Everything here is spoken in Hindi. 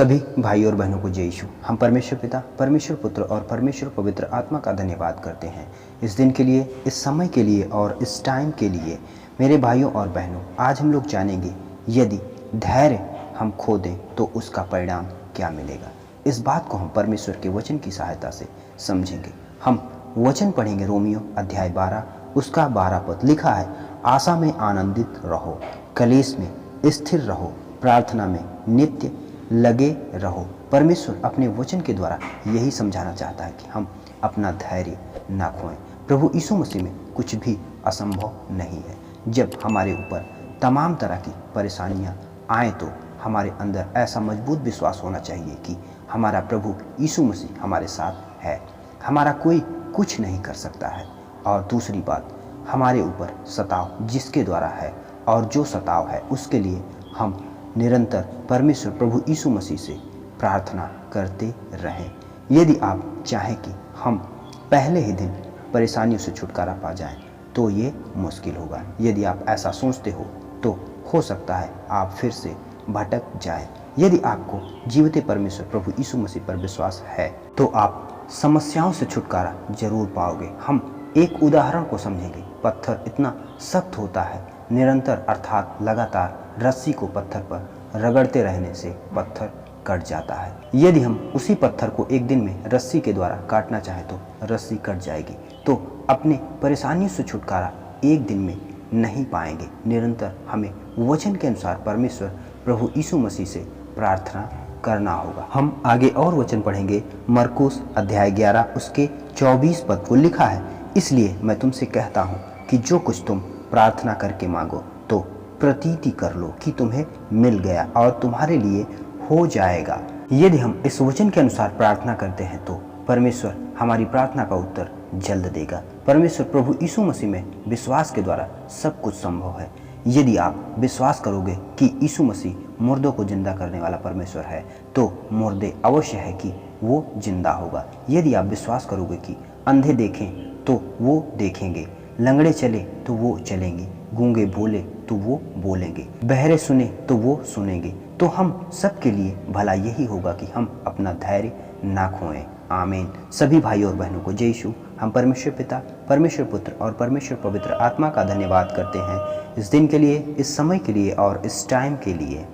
सभी भाई और बहनों को जय यीशु। हम परमेश्वर पिता, परमेश्वर पुत्र और परमेश्वर पवित्र आत्मा का धन्यवाद करते हैं इस दिन के लिए, इस समय के लिए और इस टाइम के लिए। मेरे भाइयों और बहनों, आज हम लोग जानेंगे यदि धैर्य हम खो दें तो उसका परिणाम क्या मिलेगा। इस बात को हम परमेश्वर के वचन की सहायता से समझेंगे। हम वचन पढ़ेंगे रोमियो अध्याय 12, उसका 12 पद। लिखा है, आशा में आनंदित रहो, कलेश में स्थिर रहो, प्रार्थना में नित्य लगे रहो। परमेश्वर अपने वचन के द्वारा यही समझाना चाहता है कि हम अपना धैर्य ना खोएं। प्रभु यीशु मसीह में कुछ भी असंभव नहीं है। जब हमारे ऊपर तमाम तरह की परेशानियां आए तो हमारे अंदर ऐसा मजबूत विश्वास होना चाहिए कि हमारा प्रभु यीशु मसीह हमारे साथ है, हमारा कोई कुछ नहीं कर सकता है। और दूसरी बात, हमारे ऊपर सताव जिसके द्वारा है और जो सताव है उसके लिए हम निरंतर परमेश्वर प्रभु यीशु मसीह से प्रार्थना करते रहें। यदि आप चाहें कि हम पहले ही दिन परेशानियों से छुटकारा पा जाएं तो ये मुश्किल होगा। यदि आप ऐसा सोचते हो हो सकता है आप फिर से भटक जाएं। यदि आपको जीवित परमेश्वर प्रभु यीशु मसीह पर विश्वास है तो आप समस्याओं से छुटकारा जरूर पाओगे। हम एक उदाहरण को समझेंगे। पत्थर इतना सख्त होता है, निरंतर अर्थात लगातार रस्सी को पत्थर पर रगड़ते रहने से पत्थर कट जाता है। यदि हम उसी पत्थर को एक दिन में रस्सी के द्वारा काटना चाहें तो रस्सी कट जाएगी। तो अपने परेशानियों से छुटकारा एक दिन में नहीं पाएंगे। निरंतर हमें वचन के अनुसार परमेश्वर प्रभु यीशु मसीह से प्रार्थना करना होगा। हम आगे और वचन पढ़ेंगे। मरकुस अध्याय 11 उसके 24 पद को। लिखा है, इसलिए मैं तुमसे कहता हूँ कि जो कुछ तुम प्रार्थना करके मांगो तो प्रतीति कर लो कि तुम्हें मिल गया और तुम्हारे लिए हो जाएगा। यदि हम इस वचन के अनुसार प्रार्थना करते हैं तो परमेश्वर हमारी प्रार्थना का उत्तर जल्द देगा। परमेश्वर प्रभु यीशु मसीह में विश्वास के द्वारा सब कुछ संभव है। यदि आप विश्वास करोगे कि यीशु मसीह मुर्दों को जिंदा करने वाला परमेश्वर है तो मुर्दे अवश्य है कि वो जिंदा होगा। यदि आप विश्वास करोगे कि अंधे देखें तो वो देखेंगे, लंगड़े चले तो वो चलेंगे, गूंगे बोले तो वो बोलेंगे, बहरे सुने तो वो सुनेंगे, तो हम सबके लिए भला यही होगा कि हम अपना धैर्य ना खोएं। आमीन। सभी भाई और बहनों को जय यीशु। हम परमेश्वर पिता, परमेश्वर पुत्र और परमेश्वर पवित्र आत्मा का धन्यवाद करते हैं इस दिन के लिए, इस समय के लिए और इस टाइम के लिए।